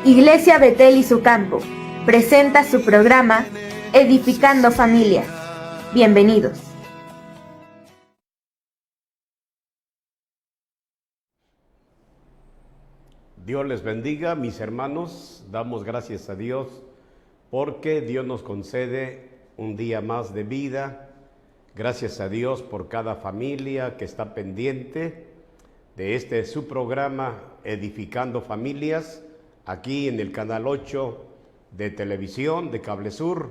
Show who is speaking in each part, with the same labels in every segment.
Speaker 1: Iglesia Betel y su campo presenta su programa Edificando Familias. Bienvenidos.
Speaker 2: Dios les bendiga, mis hermanos. Damos gracias a Dios porque Dios nos concede un día más de vida. Gracias a Dios por cada familia que está pendiente de su programa Edificando Familias, aquí en el Canal 8 de televisión de Cable Sur.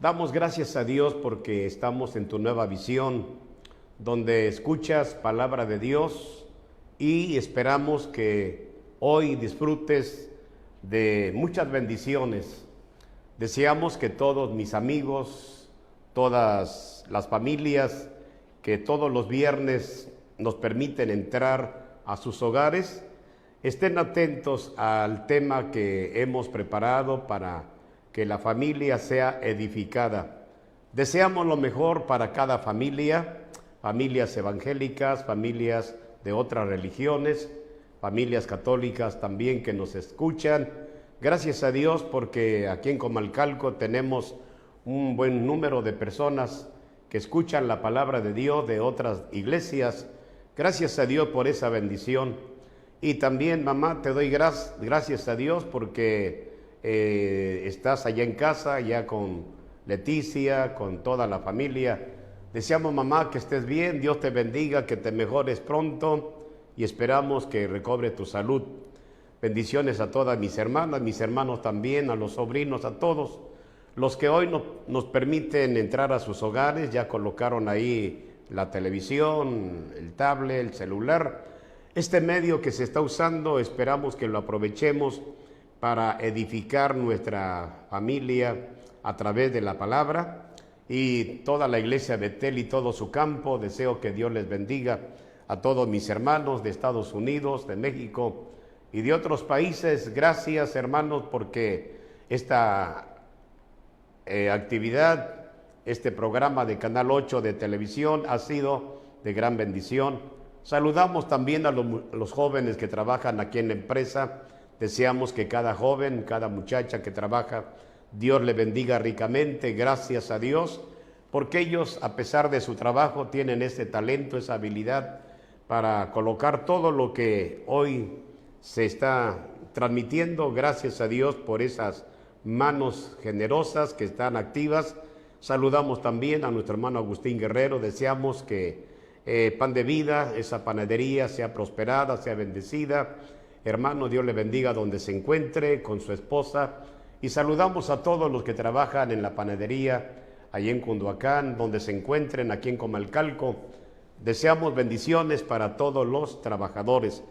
Speaker 2: Damos gracias a Dios porque estamos en tu nueva visión, donde escuchas palabra de Dios y esperamos que hoy disfrutes de muchas bendiciones. Deseamos que todos mis amigos, todas las familias que todos los viernes nos permiten entrar a sus hogares, estén atentos al tema que hemos preparado para que la familia sea edificada. Deseamos lo mejor para cada familia, familias evangélicas, familias de otras religiones, familias católicas también que nos escuchan. Gracias a Dios porque aquí en Comalcalco tenemos un buen número de personas que escuchan la palabra de Dios de otras iglesias. Gracias a Dios por esa bendición. Y también, mamá, te doy gracias a Dios porque estás allá en casa, ya con Leticia, con toda la familia. Deseamos, mamá, que estés bien, Dios te bendiga, que te mejores pronto y esperamos que recobre tu salud. Bendiciones a todas mis hermanas, mis hermanos también, a los sobrinos, a todos los que hoy nos permiten entrar a sus hogares. Ya colocaron ahí la televisión, el tablet, el celular. Este medio que se está usando, esperamos que lo aprovechemos para edificar nuestra familia a través de la palabra. Y toda la iglesia Betel y todo su campo, deseo que Dios les bendiga a todos mis hermanos de Estados Unidos, de México y de otros países. Gracias, hermanos, porque esta actividad, este programa de Canal 8 de televisión ha sido de gran bendición. Saludamos también a los jóvenes que trabajan aquí en la empresa. Deseamos que cada joven, cada muchacha que trabaja, Dios le bendiga ricamente. Gracias a Dios, porque ellos, a pesar de su trabajo, tienen ese talento, esa habilidad para colocar todo lo que hoy se está transmitiendo. Gracias a Dios por esas manos generosas que están activas. Saludamos también a nuestro hermano Agustín Guerrero. Deseamos que Pan de Vida, esa panadería, sea prosperada, sea bendecida. Hermano, Dios le bendiga donde se encuentre con su esposa. Y saludamos a todos los que trabajan en la panadería, allí en Cunduacán, donde se encuentren, aquí en Comalcalco. Deseamos bendiciones para todos los trabajadores.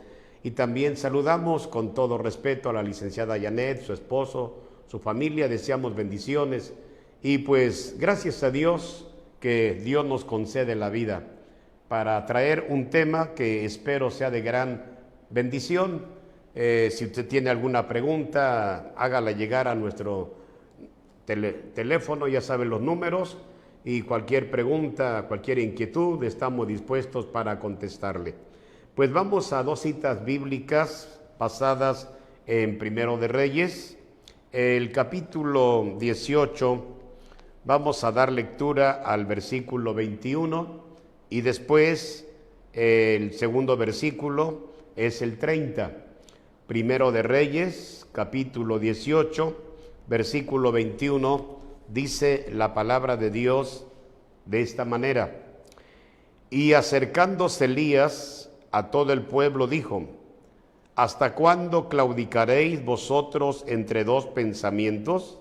Speaker 2: Y también saludamos con todo respeto a la licenciada Janet, su esposo, su familia. Deseamos bendiciones. Y pues gracias a Dios que Dios nos concede la vida para traer un tema que espero sea de gran bendición. Si usted tiene alguna pregunta, hágala llegar a nuestro teléfono, ya saben los números, y cualquier pregunta, cualquier inquietud, estamos dispuestos para contestarle. Pues vamos a dos citas bíblicas basadas en Primero de Reyes, el capítulo 18, vamos a dar lectura al versículo 21 y después el segundo versículo es el 30. Primero de Reyes, capítulo 18, versículo 21, dice la palabra de Dios de esta manera: y acercándose Elías a todo el pueblo dijo: ¿hasta cuándo claudicaréis vosotros entre dos pensamientos?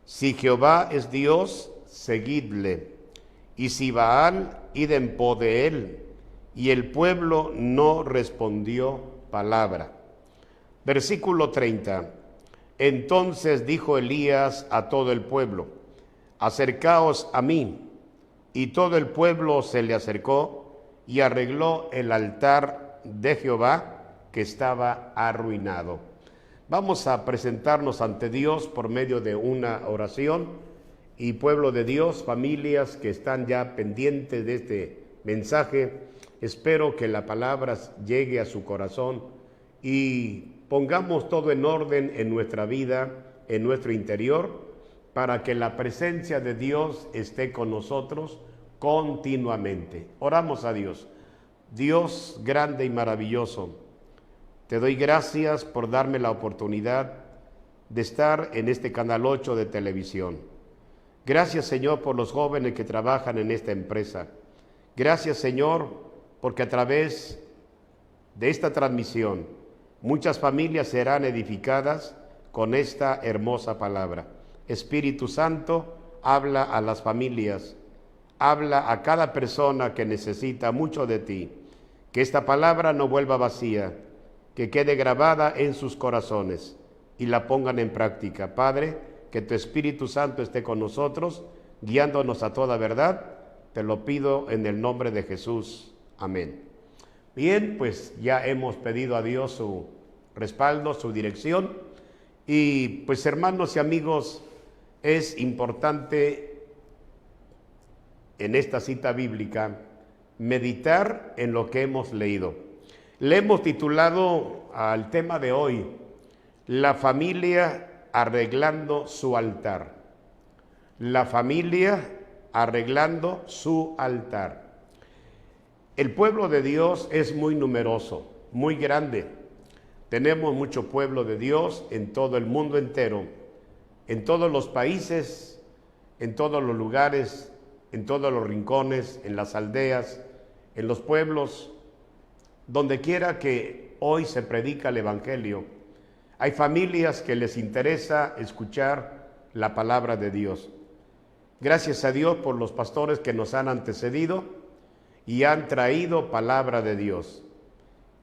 Speaker 2: Si Jehová es Dios, seguidle, y si Baal, id en pos de él. Y el pueblo no respondió palabra. Versículo 30. Entonces dijo Elías a todo el pueblo: acercaos a mí. Y todo el pueblo se le acercó y arregló el altar de Jehová que estaba arruinado. Vamos a presentarnos ante Dios por medio de una oración. Y pueblo de Dios, familias que están ya pendientes de este mensaje, espero que la palabra llegue a su corazón y pongamos todo en orden en nuestra vida, en nuestro interior, para que la presencia de Dios esté con nosotros continuamente. Oramos a Dios. Dios grande y maravilloso, te doy gracias por darme la oportunidad de estar en este Canal 8 de televisión. Gracias, Señor, por los jóvenes que trabajan en esta empresa. Gracias, Señor, porque a través de esta transmisión muchas familias serán edificadas con esta hermosa palabra. Espíritu Santo, habla a las familias, habla a cada persona que necesita mucho de ti. Que esta palabra no vuelva vacía, que quede grabada en sus corazones y la pongan en práctica. Padre, que tu Espíritu Santo esté con nosotros, guiándonos a toda verdad. Te lo pido en el nombre de Jesús. Amén. Bien, pues ya hemos pedido a Dios su respaldo, su dirección. Y pues, hermanos y amigos, es importante en esta cita bíblica meditar en lo que hemos leído. Le hemos titulado al tema de hoy, la familia arreglando su altar. La familia arreglando su altar. El pueblo de Dios es muy numeroso, muy grande. Tenemos mucho pueblo de Dios en todo el mundo entero, en todos los países, en todos los lugares, en todos los rincones, en las aldeas, en los pueblos, donde quiera que hoy se predica el Evangelio. Hay familias que les interesa escuchar la palabra de Dios. Gracias a Dios por los pastores que nos han antecedido y han traído palabra de Dios.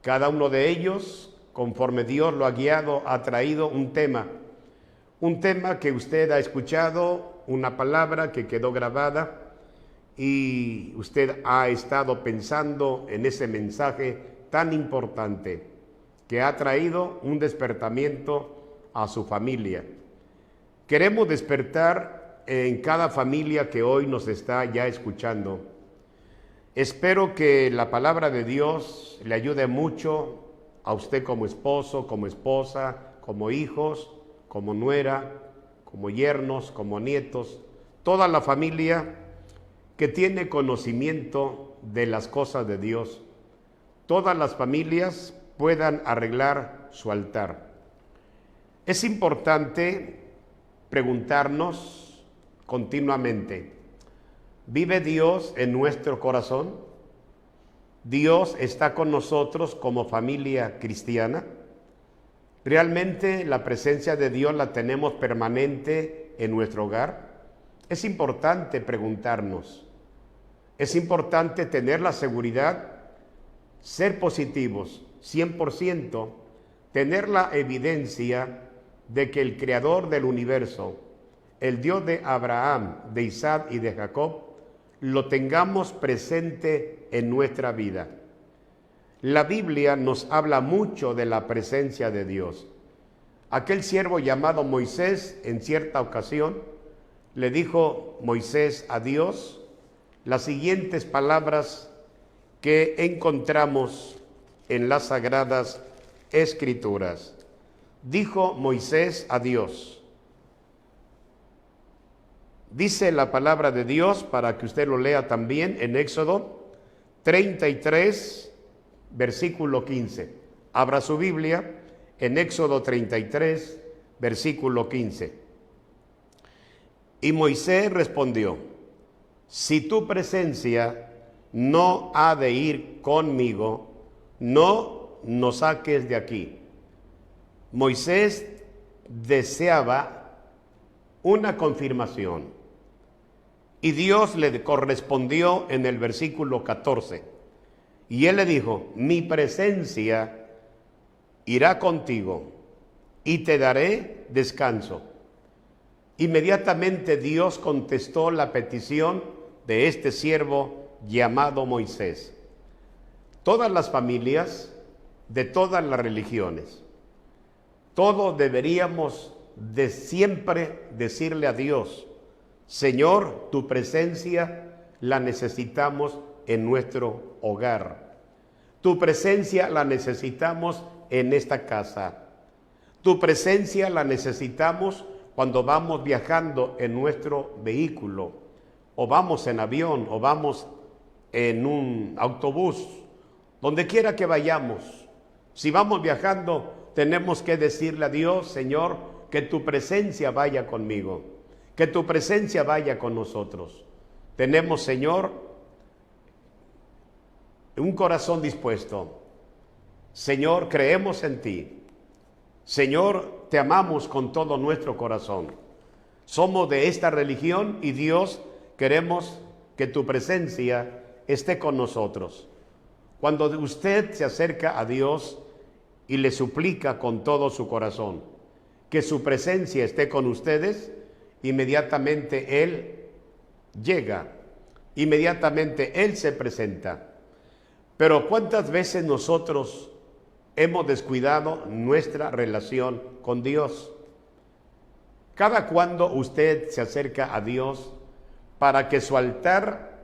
Speaker 2: Cada uno de ellos, conforme Dios lo ha guiado, ha traído un tema que usted ha escuchado, una palabra que quedó grabada, y usted ha estado pensando en ese mensaje tan importante que ha traído un despertamiento a su familia. Queremos despertar en cada familia que hoy nos está ya escuchando. Espero que la palabra de Dios le ayude mucho a usted como esposo, como esposa, como hijos, como nuera, como yernos, como nietos, toda la familia que tiene conocimiento de las cosas de Dios. Todas las familias puedan arreglar su altar. Es importante preguntarnos continuamente, ¿vive Dios en nuestro corazón? ¿Dios está con nosotros como familia cristiana? ¿Realmente la presencia de Dios la tenemos permanente en nuestro hogar? Es importante preguntarnos. Es importante tener la seguridad, ser positivos, 100%, tener la evidencia de que el Creador del universo, el Dios de Abraham, de Isaac y de Jacob, lo tengamos presente en nuestra vida. La Biblia nos habla mucho de la presencia de Dios. Aquel siervo llamado Moisés, en cierta ocasión, le dijo Moisés a Dios las siguientes palabras que encontramos en las Sagradas Escrituras. Dijo Moisés a Dios. Dice la palabra de Dios, para que usted lo lea también, en Éxodo 33, versículo 15. Abra su Biblia en Éxodo 33, versículo 15. Y Moisés respondió, si tu presencia no ha de ir conmigo, no nos saques de aquí. Moisés deseaba una confirmación y Dios le correspondió en el versículo 14. Y él le dijo, mi presencia irá contigo y te daré descanso. Inmediatamente Dios contestó la petición de este siervo llamado Moisés. Todas las familias de todas las religiones, todos deberíamos de siempre decirle a Dios, Señor, tu presencia la necesitamos en nuestro hogar. Tu presencia la necesitamos en esta casa. Tu presencia la necesitamos cuando vamos viajando en nuestro vehículo, o vamos en avión, o vamos en un autobús, donde quiera que vayamos. Si vamos viajando, tenemos que decirle a Dios: Señor, que tu presencia vaya conmigo, que tu presencia vaya con nosotros. Tenemos, Señor, un corazón dispuesto. Señor, creemos en ti. Señor, te amamos con todo nuestro corazón. Somos de esta religión y Dios, queremos que tu presencia esté con nosotros. Cuando usted se acerca a Dios y le suplica con todo su corazón que su presencia esté con ustedes, inmediatamente Él llega, inmediatamente Él se presenta. Pero ¿cuántas veces nosotros hemos descuidado nuestra relación con Dios? Cada cuando usted se acerca a Dios para que su altar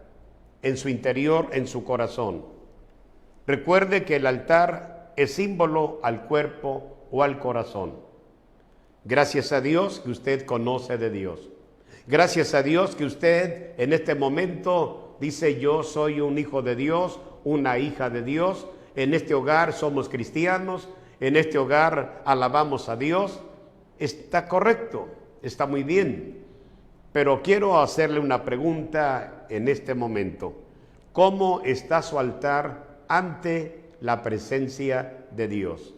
Speaker 2: en su interior, en su corazón, recuerde que el altar es símbolo al cuerpo o al corazón. Gracias a Dios que usted conoce de Dios. Gracias a Dios que usted en este momento dice: yo soy un hijo de Dios, una hija de Dios. En este hogar somos cristianos, en este hogar alabamos a Dios. Está correcto, está muy bien. Pero quiero hacerle una pregunta en este momento. ¿Cómo está su altar ante la presencia de Dios?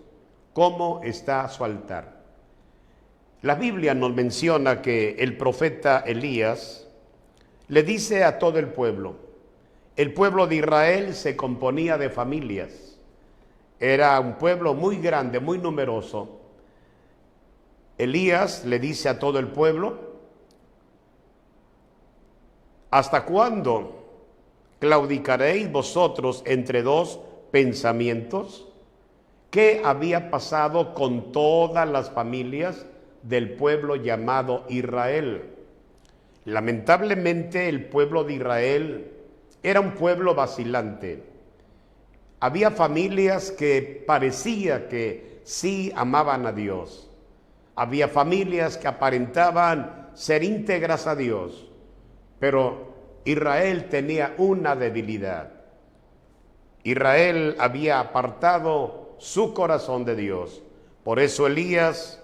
Speaker 2: ¿Cómo está su altar? La Biblia nos menciona que el profeta Elías le dice a todo el pueblo de Israel se componía de familias. Era un pueblo muy grande, muy numeroso. Elías le dice a todo el pueblo: ¿hasta cuándo claudicaréis vosotros entre dos pensamientos? ¿Qué había pasado con todas las familias del pueblo llamado Israel? Lamentablemente el pueblo de Israel era un pueblo vacilante. Había familias que parecía que sí amaban a Dios. Había familias que aparentaban ser íntegras a Dios. Pero Israel tenía una debilidad. Israel había apartado su corazón de Dios. Por eso Elías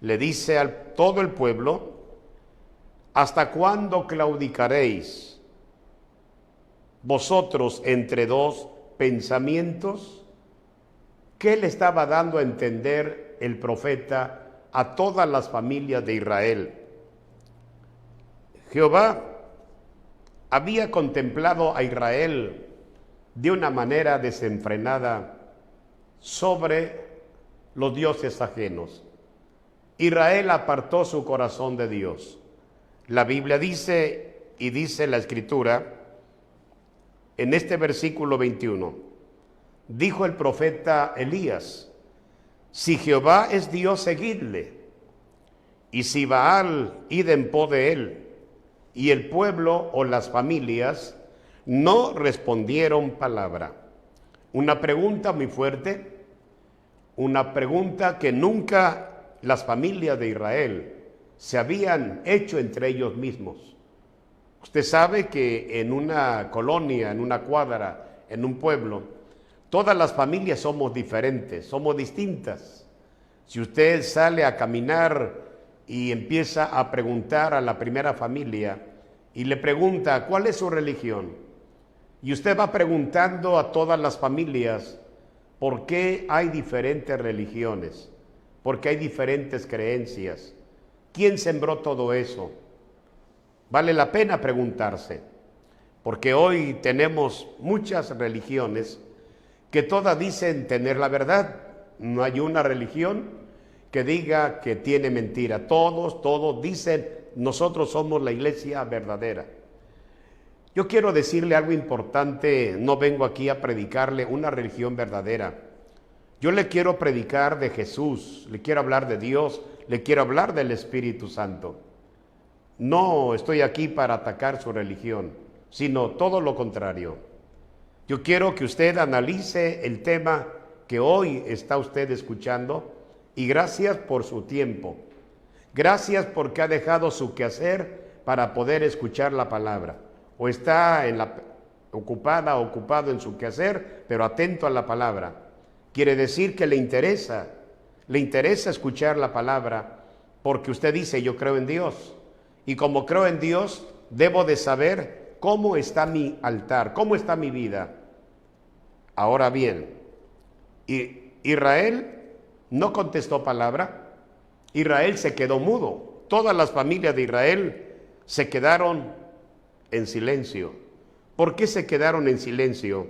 Speaker 2: le dice a todo el pueblo: ¿hasta cuándo claudicaréis vosotros entre dos pensamientos? ¿Qué le estaba dando a entender el profeta a todas las familias de Israel? Jehová había contemplado a Israel de una manera desenfrenada sobre los dioses ajenos. Israel apartó su corazón de Dios. La Biblia dice, y dice la Escritura, en este versículo 21, dijo el profeta Elías: si Jehová es Dios, seguidle, y si Baal, id en pos de él. Y el pueblo o las familias no respondieron palabra. Una pregunta muy fuerte, una pregunta que nunca las familias de Israel se habían hecho entre ellos mismos. Usted sabe que en una colonia, en una cuadra, en un pueblo, todas las familias somos diferentes, somos distintas. Si usted sale a caminar y empieza a preguntar a la primera familia y le pregunta ¿cuál es su religión? Y usted va preguntando a todas las familias por qué hay diferentes religiones, por qué hay diferentes creencias. ¿Quién sembró todo eso? Vale la pena preguntarse, porque hoy tenemos muchas religiones que todas dicen tener la verdad. No hay una religión que diga que tiene mentira. Todos dicen, nosotros somos la iglesia verdadera. Yo quiero decirle algo importante, no vengo aquí a predicarle una religión verdadera. Yo le quiero predicar de Jesús, le quiero hablar de Dios, le quiero hablar del Espíritu Santo. No estoy aquí para atacar su religión, sino todo lo contrario. Yo quiero que usted analice el tema que hoy está usted escuchando y gracias por su tiempo. Gracias porque ha dejado su quehacer para poder escuchar la palabra. O está ocupado en su quehacer, pero atento a la palabra. Quiere decir que le interesa escuchar la palabra, porque usted dice, yo creo en Dios. Y como creo en Dios, debo de saber cómo está mi altar, cómo está mi vida. Ahora bien, Israel no contestó palabra. Israel se quedó mudo. Todas las familias de Israel se quedaron en silencio. ¿Por qué se quedaron en silencio?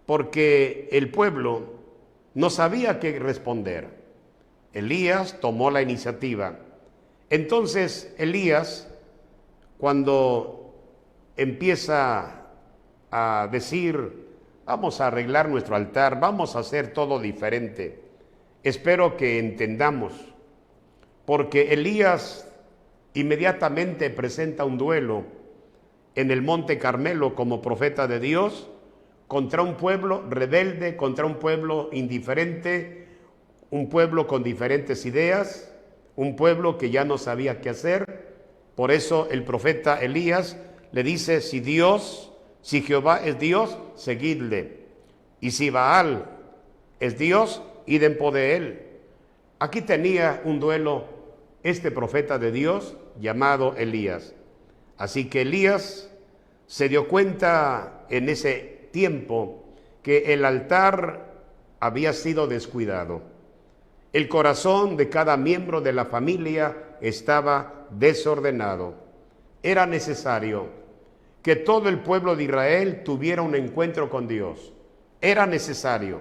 Speaker 2: Porque el pueblo no sabía qué responder. Elías tomó la iniciativa. Entonces Elías, cuando empieza a decir, vamos a arreglar nuestro altar, vamos a hacer todo diferente, espero que entendamos, porque Elías inmediatamente presenta un duelo en el Monte Carmelo como profeta de Dios contra un pueblo rebelde, contra un pueblo indiferente, un pueblo con diferentes ideas, un pueblo que ya no sabía qué hacer. Por eso el profeta Elías le dice, si Jehová es Dios, seguidle, y si Baal es Dios, id en pos de él. Aquí tenía un duelo este profeta de Dios llamado Elías. Así que Elías se dio cuenta en ese tiempo que el altar había sido descuidado. El corazón de cada miembro de la familia estaba desordenado. Era necesario que todo el pueblo de Israel tuviera un encuentro con Dios. Era necesario.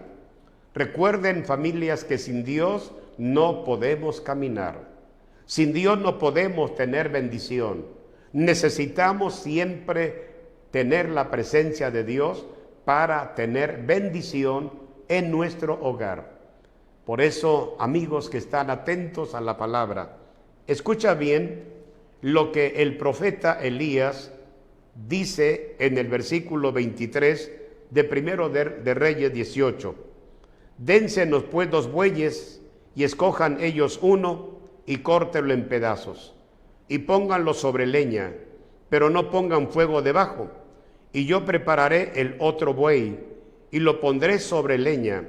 Speaker 2: Recuerden, familias, que sin Dios no podemos caminar. Sin Dios no podemos tener bendición. Necesitamos siempre tener la presencia de Dios para tener bendición en nuestro hogar. Por eso, amigos que están atentos a la palabra, escucha bien lo que el profeta Elías dice en el versículo 23 de Primero de Reyes 18. Dénsenos pues 2 bueyes y escojan ellos uno y córtenlo en pedazos y pónganlo sobre leña, pero no pongan fuego debajo. Y yo prepararé el otro buey y lo pondré sobre leña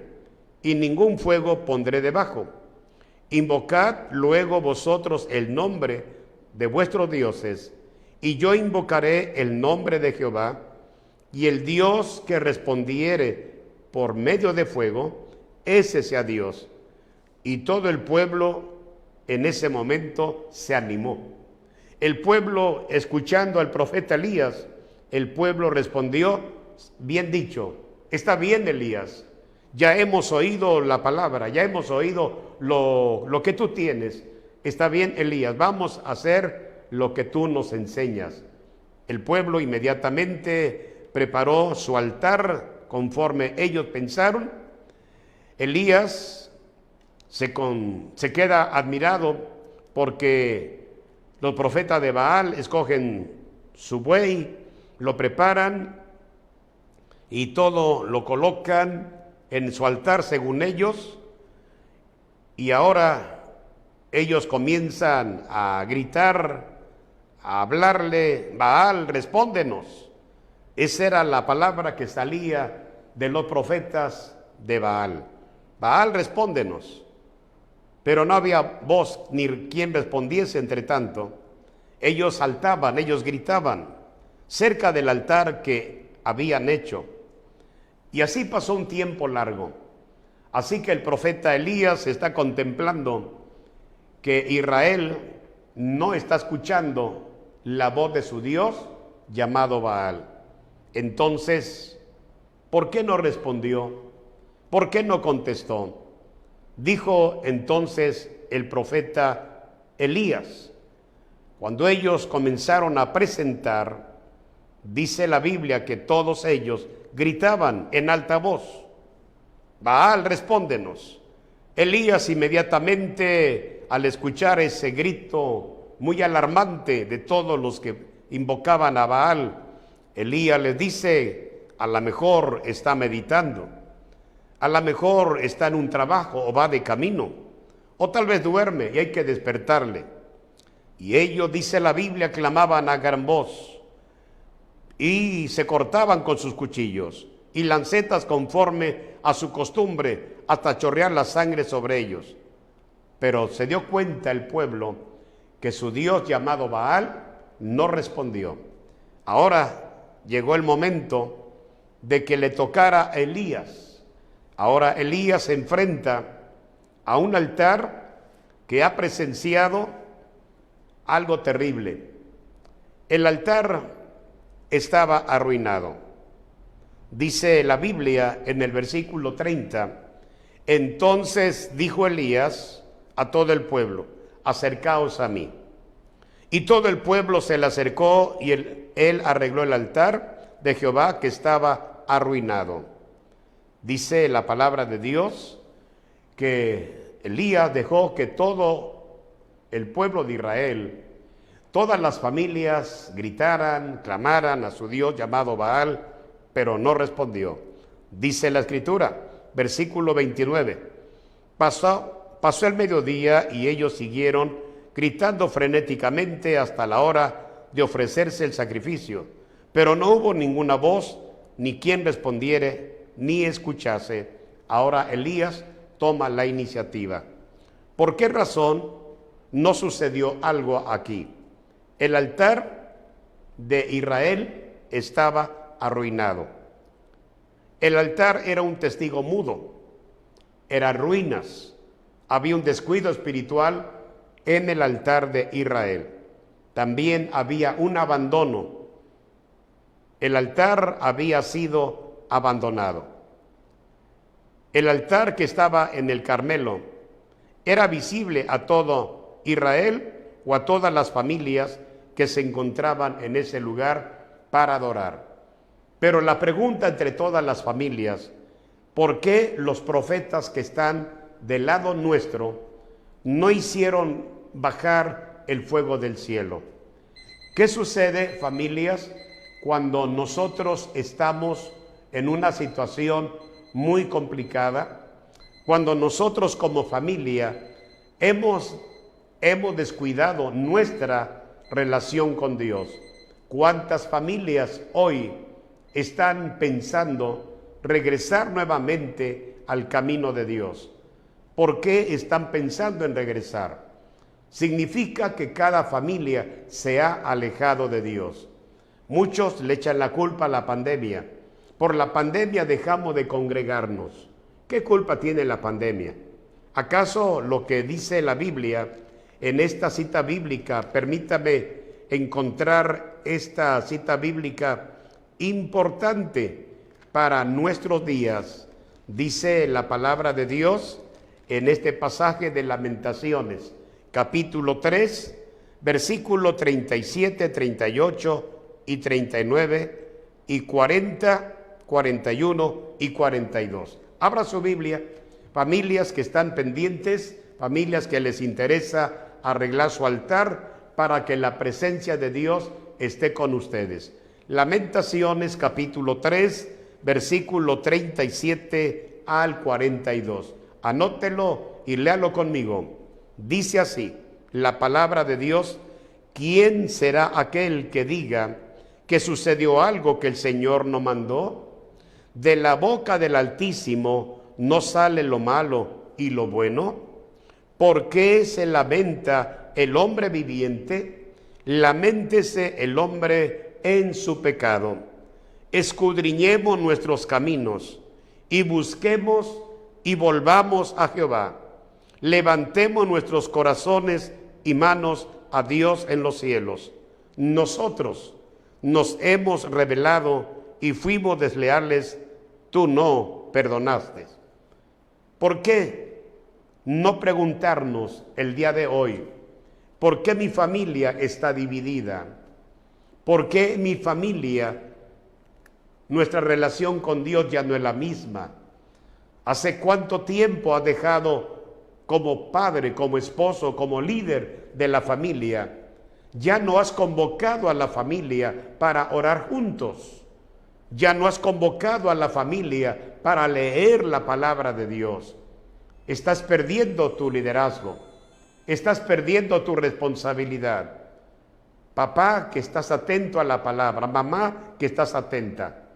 Speaker 2: y ningún fuego pondré debajo. Invocad luego vosotros el nombre de vuestros dioses y yo invocaré el nombre de Jehová, y el Dios que respondiere por medio de fuego, ese sea Dios. Y todo el pueblo en ese momento se animó. El pueblo, escuchando al profeta Elías, el pueblo respondió, bien dicho, está bien, Elías, ya hemos oído la palabra, ya hemos oído lo que tú tienes. Está bien, Elías, vamos a hacer lo que tú nos enseñas. El pueblo inmediatamente preparó su altar conforme ellos pensaron. Elías se queda admirado porque los profetas de Baal escogen su buey, lo preparan y todo lo colocan en su altar según ellos, y ahora ellos comienzan a gritar, a hablarle, Baal, respóndenos. Esa era la palabra que salía de los profetas de Baal. Baal, respóndenos. Pero no había voz ni quien respondiese. Entre tanto, ellos saltaban, ellos gritaban cerca del altar que habían hecho. Y así pasó un tiempo largo. Así que el profeta Elías está contemplando que Israel no está escuchando la voz de su Dios llamado Baal. Entonces, ¿por qué no respondió? ¿Por qué no contestó? Dijo entonces el profeta Elías, cuando ellos comenzaron a presentar, dice la Biblia que todos ellos gritaban en alta voz, Baal, respóndenos. Elías inmediatamente, al escuchar ese grito muy alarmante de todos los que invocaban a Baal, Elías les dice, a lo mejor está meditando, a lo mejor está en un trabajo o va de camino, o tal vez duerme y hay que despertarle. Y ellos, dice la Biblia, clamaban a gran voz y se cortaban con sus cuchillos y lancetas conforme a su costumbre hasta chorrear la sangre sobre ellos. Pero se dio cuenta el pueblo que su Dios llamado Baal no respondió. Ahora llegó el momento de que le tocara a Elías. Ahora Elías se enfrenta a un altar que ha presenciado algo terrible. El altar estaba arruinado. Dice la Biblia en el versículo 30, entonces dijo Elías a todo el pueblo, acercaos a mí. Y todo el pueblo se le acercó y él arregló el altar de Jehová que estaba arruinado. Dice la palabra de Dios que Elías dejó que todo el pueblo de Israel, todas las familias gritaran, clamaran a su Dios llamado Baal, pero no respondió. Dice la Escritura, versículo 29, pasó el mediodía y ellos siguieron gritando frenéticamente hasta la hora de ofrecerse el sacrificio, pero no hubo ninguna voz, ni quien respondiere, ni escuchase. Ahora Elías toma la iniciativa. ¿Por qué razón no sucedió algo aquí? El altar de Israel estaba arruinado. El altar era un testigo mudo, eran ruinas, había un descuido espiritual en el altar de Israel. También había un abandono. El altar había sido abandonado. El altar que estaba en el Carmelo era visible a todo Israel o a todas las familias que se encontraban en ese lugar para adorar. Pero la pregunta entre todas las familias, ¿por qué los profetas que están del lado nuestro no hicieron bajar el fuego del cielo? ¿Qué sucede, familias, cuando nosotros estamos en una situación muy complicada? Cuando nosotros como familia hemos descuidado nuestra relación con Dios. ¿Cuántas familias hoy están pensando regresar nuevamente al camino de Dios? ¿Por qué están pensando en regresar? Significa que cada familia se ha alejado de Dios. Muchos le echan la culpa a la pandemia. Por la pandemia dejamos de congregarnos. ¿Qué culpa tiene la pandemia? ¿Acaso lo que dice la Biblia en esta cita bíblica, permítame encontrar esta cita bíblica importante para nuestros días? Dice la palabra de Dios en este pasaje de Lamentaciones, capítulo 3, versículo 37, 38 y 39 y 40, 41 y 42. Abra su Biblia, familias que están pendientes, familias que les interesa arreglar su altar para que la presencia de Dios esté con ustedes. Lamentaciones capítulo 3, versículo 37 al 42. Anótelo y léalo conmigo. Dice así la palabra de Dios: ¿quién será aquel que diga que sucedió algo que el Señor no mandó? De la boca del Altísimo no sale lo malo y lo bueno. ¿Por qué se lamenta el hombre viviente? Laméntese el hombre en su pecado. Escudriñemos nuestros caminos y busquemos y volvamos a Jehová. Levantemos nuestros corazones y manos a Dios en los cielos. Nosotros nos hemos rebelado y fuimos desleales, tú no perdonaste. ¿Por qué no preguntarnos el día de hoy, por qué mi familia está dividida? ¿Por qué mi familia, nuestra relación con Dios ya no es la misma? ¿Hace cuánto tiempo has dejado como padre, como esposo, como líder de la familia? Ya no has convocado a la familia para orar juntos. Ya no has convocado a la familia para leer la palabra de Dios. Estás perdiendo tu liderazgo, estás perdiendo tu responsabilidad. Papá, que estás atento a la palabra, mamá, que estás atenta.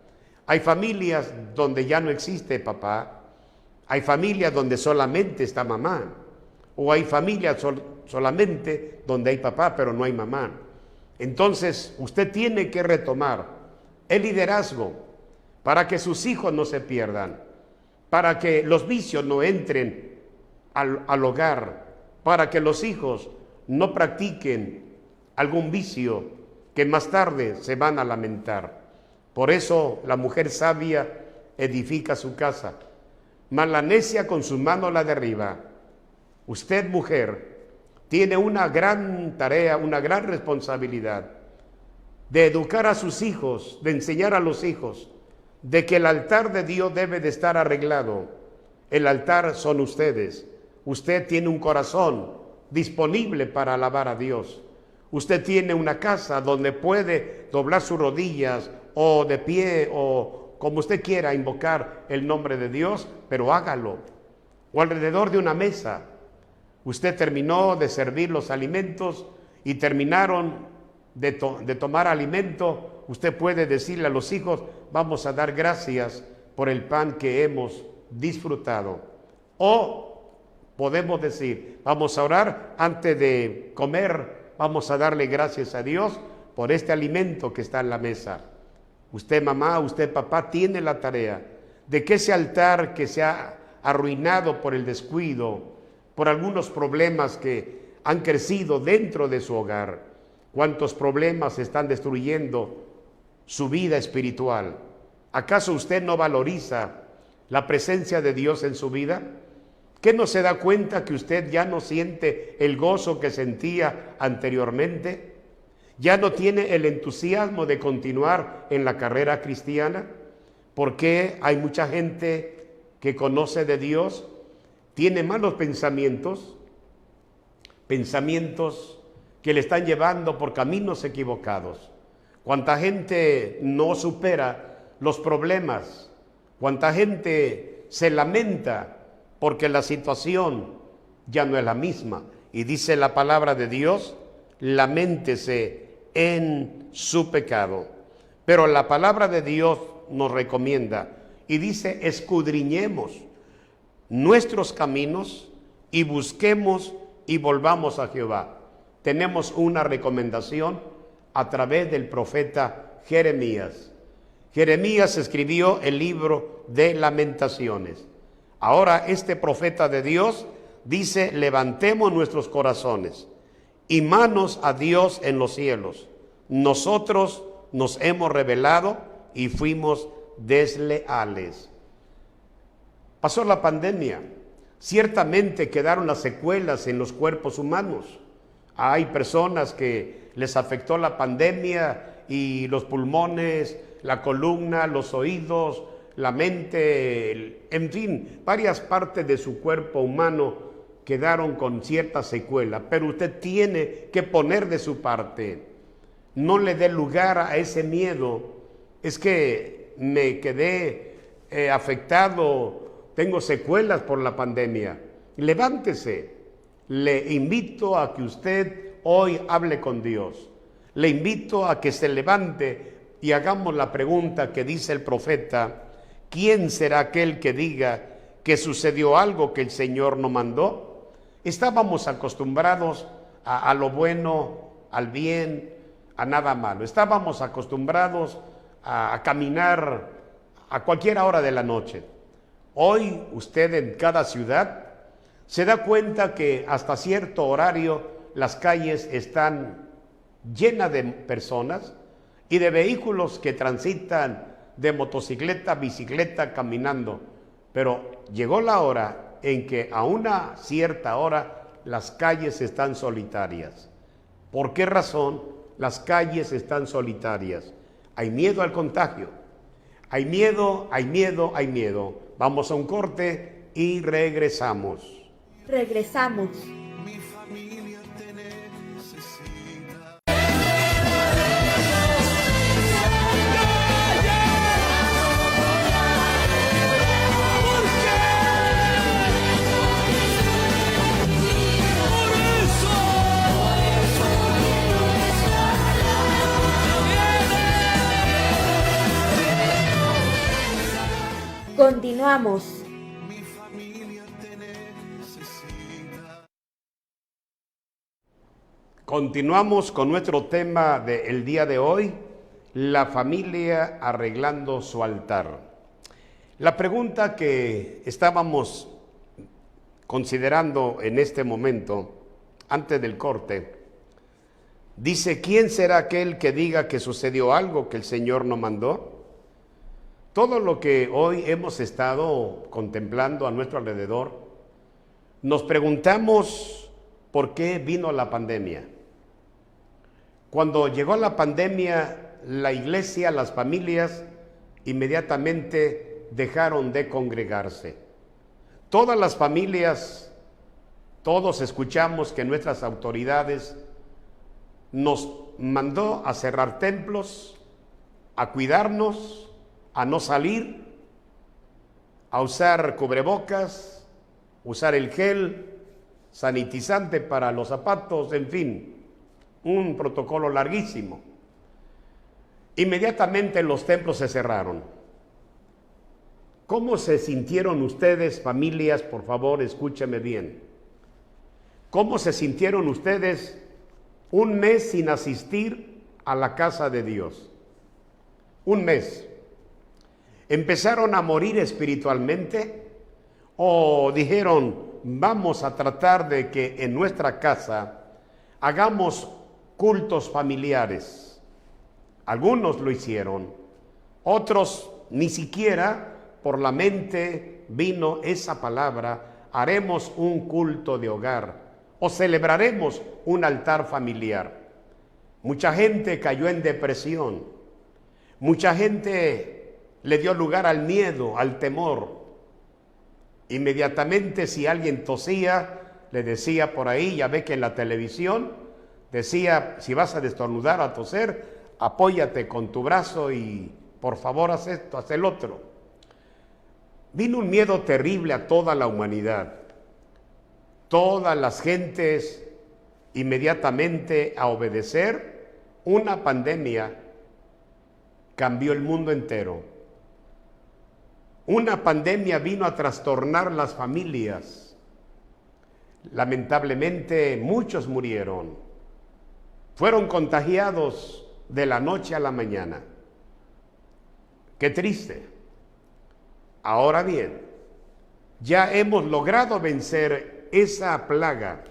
Speaker 2: Hay familias donde ya no existe papá, hay familias donde solamente está mamá, o hay familias solamente donde hay papá pero no hay mamá. Entonces usted tiene que retomar el liderazgo para que sus hijos no se pierdan, para que los vicios no entren al hogar, para que los hijos no practiquen algún vicio que más tarde se van a lamentar. Por eso la mujer sabia edifica su casa, mas la necia con sus manos la derriba. Usted, mujer, tiene una gran tarea, una gran responsabilidad de educar a sus hijos, de enseñar a los hijos, de que el altar de Dios debe de estar arreglado. El altar son ustedes. Usted tiene un corazón disponible para alabar a Dios. Usted tiene una casa donde puede doblar sus rodillas o de pie o como usted quiera invocar el nombre de Dios, pero hágalo. O alrededor de una mesa. Usted terminó de servir los alimentos y terminaron de tomar alimento. Usted puede decirle a los hijos, vamos a dar gracias por el pan que hemos disfrutado. O podemos decir, vamos a orar antes de comer, vamos a darle gracias a Dios por este alimento que está en la mesa. Usted, mamá, usted, papá, tiene la tarea de que ese altar que se ha arruinado por el descuido, por algunos problemas que han crecido dentro de su hogar, cuántos problemas están destruyendo su vida espiritual. ¿Acaso usted no valoriza la presencia de Dios en su vida? ¿Qué no se da cuenta que usted ya no siente el gozo que sentía anteriormente? ¿Ya no tiene el entusiasmo de continuar en la carrera cristiana? Porque hay mucha gente que conoce de Dios, tiene malos pensamientos que le están llevando por caminos equivocados. ¿Cuánta gente no supera los problemas? ¿Cuánta gente se lamenta porque la situación ya no es la misma? Y dice la palabra de Dios, laméntese en su pecado. Pero la palabra de Dios nos recomienda y dice, escudriñemos nuestros caminos y busquemos y volvamos a Jehová. Tenemos una recomendación a través del profeta Jeremías. Jeremías escribió el libro de Lamentaciones. Ahora este profeta de Dios dice, levantemos nuestros corazones y manos a Dios en los cielos. Nosotros nos hemos rebelado y fuimos desleales. Pasó la pandemia, ciertamente quedaron las secuelas en los cuerpos humanos. Hay personas que les afectó la pandemia y los pulmones, la columna, los oídos, la mente, en fin, varias partes de su cuerpo humano quedaron con cierta secuela. Pero usted tiene que poner de su parte. No le dé lugar a ese miedo. Es que me quedé afectado, tengo secuelas por la pandemia. Levántese. Le invito a que usted hoy hable con Dios. Le invito a que se levante y hagamos la pregunta que dice el profeta: ¿quién será aquel que diga que sucedió algo que el Señor no mandó? Estábamos acostumbrados a lo bueno, al bien, a nada malo. Estábamos acostumbrados a caminar a cualquier hora de la noche. Hoy usted en cada ciudad se da cuenta que hasta cierto horario las calles están llenas de personas y de vehículos que transitan de motocicleta, bicicleta, caminando. Pero llegó la hora en que a una cierta hora las calles están solitarias. ¿Por qué razón las calles están solitarias? Hay miedo al contagio. Hay miedo, hay miedo, hay miedo. Vamos a un corte y regresamos.
Speaker 1: Regresamos. Continuamos.
Speaker 2: Continuamos con nuestro tema del día de hoy, la familia arreglando su altar. La pregunta que estábamos considerando en este momento, antes del corte, dice: ¿quién será aquel que diga que sucedió algo que el Señor no mandó? Todo lo que hoy hemos estado contemplando a nuestro alrededor, nos preguntamos por qué vino la pandemia. Cuando llegó la pandemia, la iglesia, las familias, inmediatamente dejaron de congregarse. Todas las familias, todos escuchamos que nuestras autoridades nos mandó a cerrar templos, a cuidarnos, a no salir, a usar cubrebocas, usar el gel, sanitizante para los zapatos, en fin, un protocolo larguísimo. Inmediatamente los templos se cerraron. ¿Cómo se sintieron ustedes, familias? Por favor, escúcheme bien. ¿Cómo se sintieron ustedes un mes sin asistir a la casa de Dios? Un mes. ¿Empezaron a morir espiritualmente? ¿O dijeron, vamos a tratar de que en nuestra casa hagamos cultos familiares? Algunos lo hicieron, otros ni siquiera por la mente vino esa palabra: haremos un culto de hogar o celebraremos un altar familiar. Mucha gente cayó en depresión, mucha gente le dio lugar al miedo, al temor. Inmediatamente, si alguien tosía, le decía por ahí, ya ve que en la televisión decía: si vas a destornudar o a toser, apóyate con tu brazo y por favor haz esto, haz el otro. Vino un miedo terrible a toda la humanidad. Todas las gentes inmediatamente a obedecer. Una pandemia cambió el mundo entero. Una pandemia vino a trastornar las familias. Lamentablemente muchos murieron. Fueron contagiados de la noche a la mañana. Qué triste. Ahora bien, ya hemos logrado vencer esa plaga.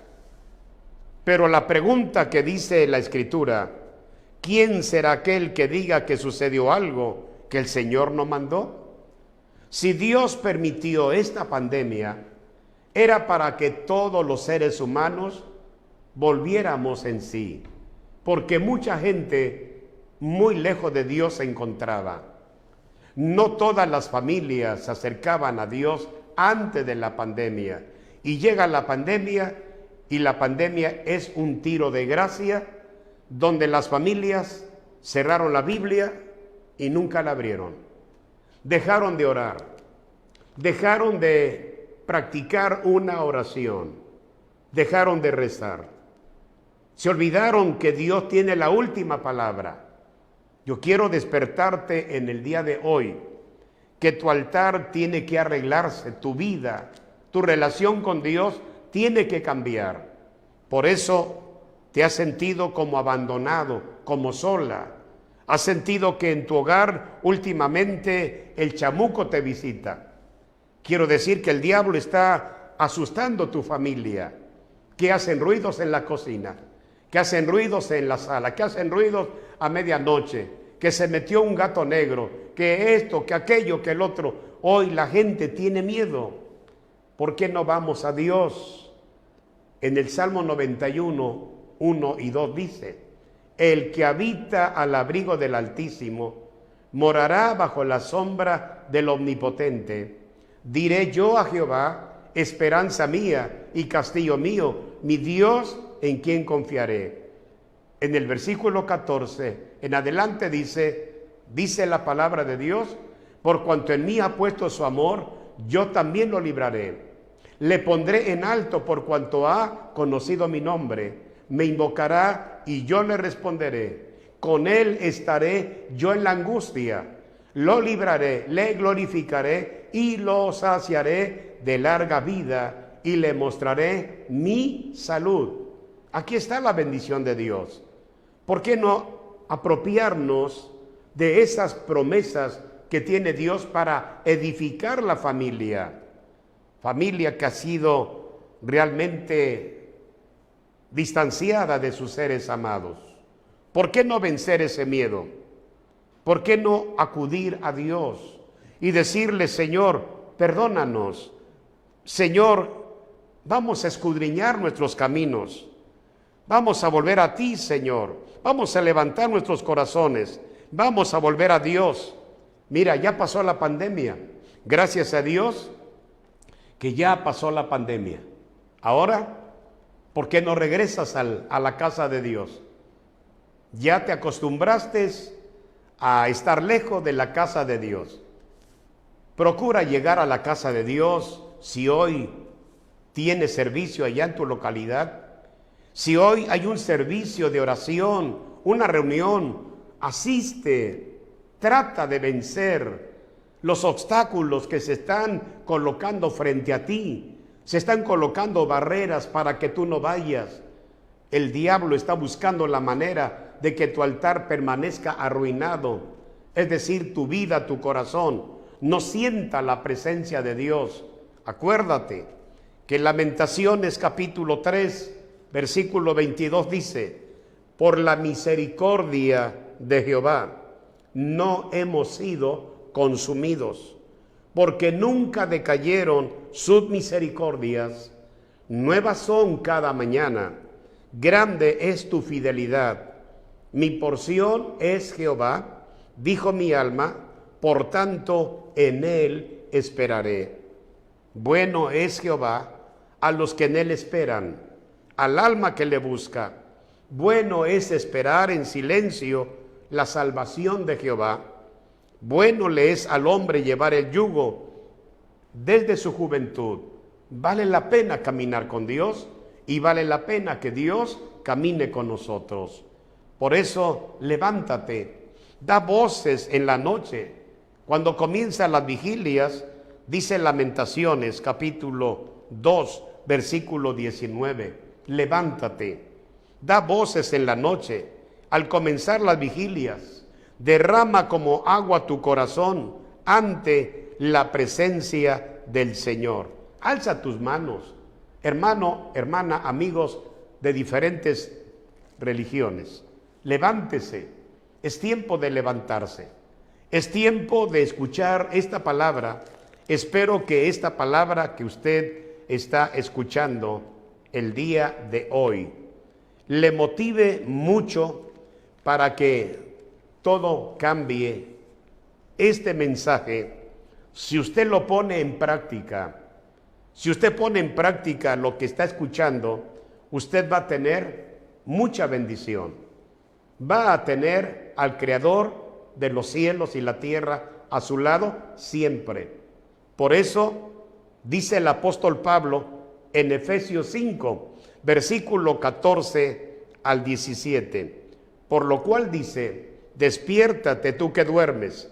Speaker 2: Pero la pregunta que dice la Escritura: ¿quién será aquel que diga que sucedió algo que el Señor no mandó? Si Dios permitió esta pandemia, era para que todos los seres humanos volviéramos en sí, porque mucha gente muy lejos de Dios se encontraba. No todas las familias se acercaban a Dios antes de la pandemia, y llega la pandemia, y la pandemia es un tiro de gracia, donde las familias cerraron la Biblia y nunca la abrieron. Dejaron de orar, dejaron de practicar una oración, dejaron de rezar. Se olvidaron que Dios tiene la última palabra. Yo quiero despertarte en el día de hoy, que tu altar tiene que arreglarse, tu vida, tu relación con Dios tiene que cambiar. Por eso te has sentido como abandonado, como sola. Has sentido que en tu hogar últimamente el chamuco te visita. Quiero decir que el diablo está asustando tu familia, que hacen ruidos en la cocina, que hacen ruidos en la sala, que hacen ruidos a medianoche, que se metió un gato negro, que esto, que aquello, que el otro. Hoy la gente tiene miedo. ¿Por qué no vamos a Dios? En el Salmo 91, 1 y 2 dice: el que habita al abrigo del Altísimo morará bajo la sombra del Omnipotente. Diré yo a Jehová, esperanza mía y castillo mío, mi Dios en quien confiaré. En el versículo 14 en adelante dice la palabra de Dios: por cuanto en mí ha puesto su amor, yo también lo libraré. Le pondré en alto por cuanto ha conocido mi nombre. Me invocará y yo le responderé. Con él estaré yo en la angustia. Lo libraré, le glorificaré y lo saciaré de larga vida y le mostraré mi salud. Aquí está la bendición de Dios. ¿Por qué no apropiarnos de esas promesas que tiene Dios para edificar la familia? Familia que ha sido realmente distanciada de sus seres amados. ¿Por qué no vencer ese miedo? ¿Por qué no acudir a Dios y decirle: Señor, perdónanos? Señor, vamos a escudriñar nuestros caminos. Vamos a volver a ti, Señor. Vamos a levantar nuestros corazones. Vamos a volver a Dios. Mira, ya pasó la pandemia. Gracias a Dios que ya pasó la pandemia. Ahora, ¿por qué no regresas a la casa de Dios? Ya te acostumbraste a estar lejos de la casa de Dios. Procura llegar a la casa de Dios. Si hoy tienes servicio allá en tu localidad, si hoy hay un servicio de oración, una reunión, asiste, trata de vencer los obstáculos que se están colocando frente a ti. Se están colocando barreras para que tú no vayas. El diablo está buscando la manera de que tu altar permanezca arruinado, es decir, tu vida, tu corazón no sienta la presencia de Dios. Acuérdate que Lamentaciones capítulo 3, versículo 22 dice: por la misericordia de Jehová no hemos sido consumidos, porque nunca decayeron sus misericordias, nuevas son cada mañana, grande es tu fidelidad. Mi porción es Jehová, dijo mi alma, por tanto en él esperaré. Bueno es Jehová a los que en él esperan, al alma que le busca. Bueno es esperar en silencio la salvación de Jehová. Bueno le es al hombre llevar el yugo desde su juventud. Vale la pena caminar con Dios y vale la pena que Dios camine con nosotros. Por eso, levántate, da voces en la noche. Cuando comienzan las vigilias, dice Lamentaciones, capítulo 2, versículo 19, levántate, da voces en la noche. Al comenzar las vigilias, derrama como agua tu corazón ante la presencia del Señor. Alza tus manos, hermano, hermana, amigos de diferentes religiones. Levántese, es tiempo de levantarse, es tiempo de escuchar esta palabra. Espero que esta palabra que usted está escuchando el día de hoy le motive mucho para que todo cambie. Este mensaje, si usted lo pone en práctica, si usted pone en práctica lo que está escuchando, usted va a tener mucha bendición. Va a tener al Creador de los cielos y la tierra a su lado siempre. Por eso dice el apóstol Pablo en Efesios 5, versículo 14 al 17. Por lo cual dice: despiértate tú que duermes,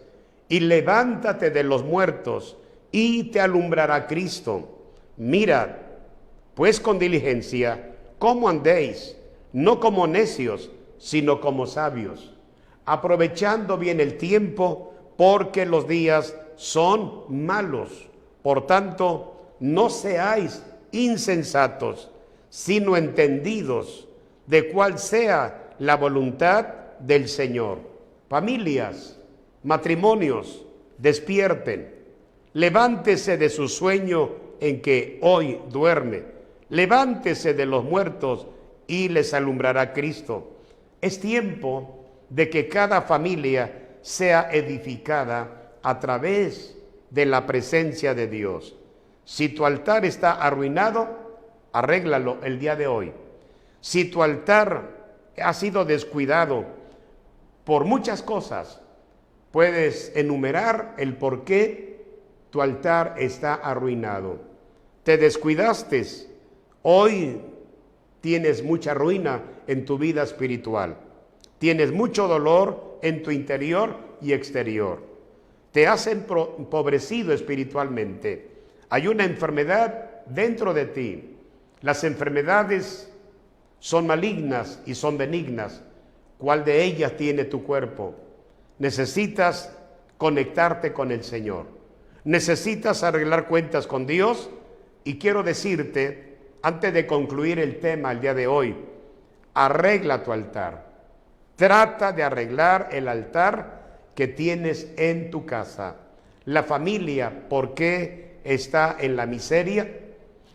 Speaker 2: y levántate de los muertos, y te alumbrará Cristo. Mirad, pues con diligencia, cómo andéis, no como necios, sino como sabios, aprovechando bien el tiempo, porque los días son malos. Por tanto, no seáis insensatos, sino entendidos de cuál sea la voluntad del Señor. Familias, matrimonios, despierten, levántese de su sueño en que hoy duerme, levántese de los muertos y les alumbrará Cristo. Es tiempo de que cada familia sea edificada a través de la presencia de Dios. Si tu altar está arruinado, arréglalo el día de hoy. Si tu altar ha sido descuidado por muchas cosas, puedes enumerar el por qué tu altar está arruinado. Te descuidaste, hoy tienes mucha ruina en tu vida espiritual. Tienes mucho dolor en tu interior y exterior. te has empobrecido espiritualmente. Hay una enfermedad dentro de ti. Las enfermedades son malignas y son benignas. ¿Cuál de ellas tiene tu cuerpo? Necesitas conectarte con el Señor. Necesitas arreglar cuentas con Dios. Y quiero decirte, antes de concluir el tema el día de hoy, arregla tu altar. Trata de arreglar el altar que tienes en tu casa. La familia, ¿por qué está en la miseria?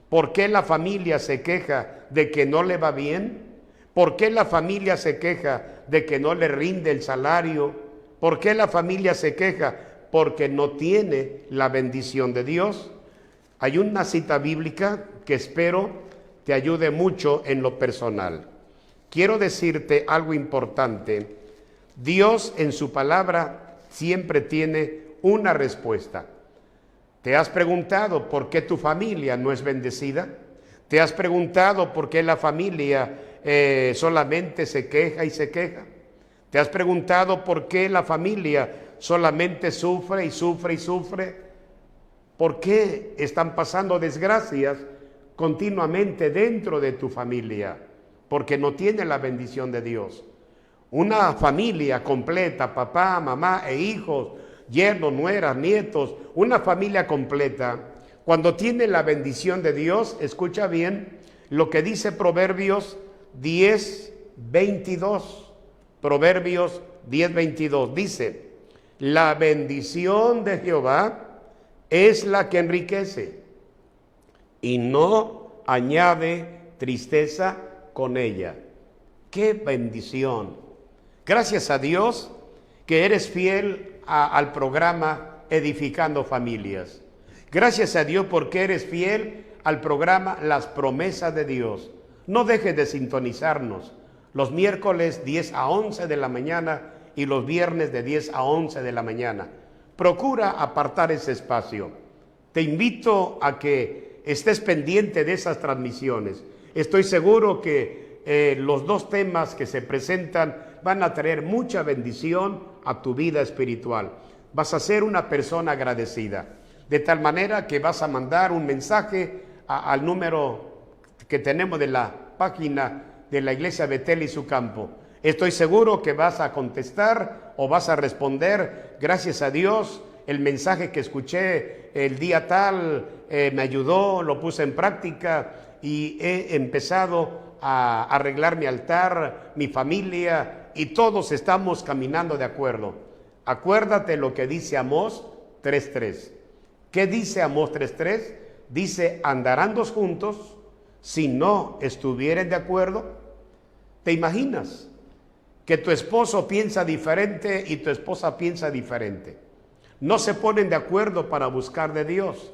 Speaker 2: ¿Por qué la familia se queja de que no le va bien? ¿Por qué la familia se queja de que no le rinde el salario? ¿Por qué la familia se queja? Porque no tiene la bendición de Dios. Hay una cita bíblica que espero te ayude mucho en lo personal. Quiero decirte algo importante. Dios en su palabra siempre tiene una respuesta. ¿Te has preguntado por qué tu familia no es bendecida? ¿Te has preguntado por qué la familia solamente se queja y se queja? ¿Te has preguntado por qué la familia solamente sufre y sufre y sufre? ¿Por qué están pasando desgracias continuamente dentro de tu familia? Porque no tiene la bendición de Dios. Una familia completa, papá, mamá e hijos, yernos, nueras, nietos, una familia completa, cuando tiene la bendición de Dios, escucha bien lo que dice Proverbios 10:22. Proverbios 10:22 dice: la bendición de Jehová es la que enriquece y no añade tristeza con ella. ¡Qué bendición! Gracias a Dios que eres fiel al programa Edificando Familias. Gracias a Dios porque eres fiel al programa Las Promesas de Dios. No dejes de sintonizarnos los miércoles 10 a 11 de la mañana y los viernes de 10 a 11 de la mañana. Procura apartar ese espacio. Te invito a que estés pendiente de esas transmisiones. Estoy seguro que los dos temas que se presentan van a traer mucha bendición a tu vida espiritual. Vas a ser una persona agradecida, de tal manera que vas a mandar un mensaje al número que tenemos de la página de la Iglesia Betel y su campo. Estoy seguro que vas a contestar o vas a responder: gracias a Dios, el mensaje que escuché el día tal me ayudó, lo puse en práctica y he empezado a arreglar mi altar, mi familia, y todos estamos caminando de acuerdo. Acuérdate lo que dice Amós 3:3. ¿Qué dice Amós 3:3? Dice: andarán dos juntos si no estuvieren de acuerdo. ¿Te imaginas que tu esposo piensa diferente y tu esposa piensa diferente? No se ponen de acuerdo para buscar de Dios.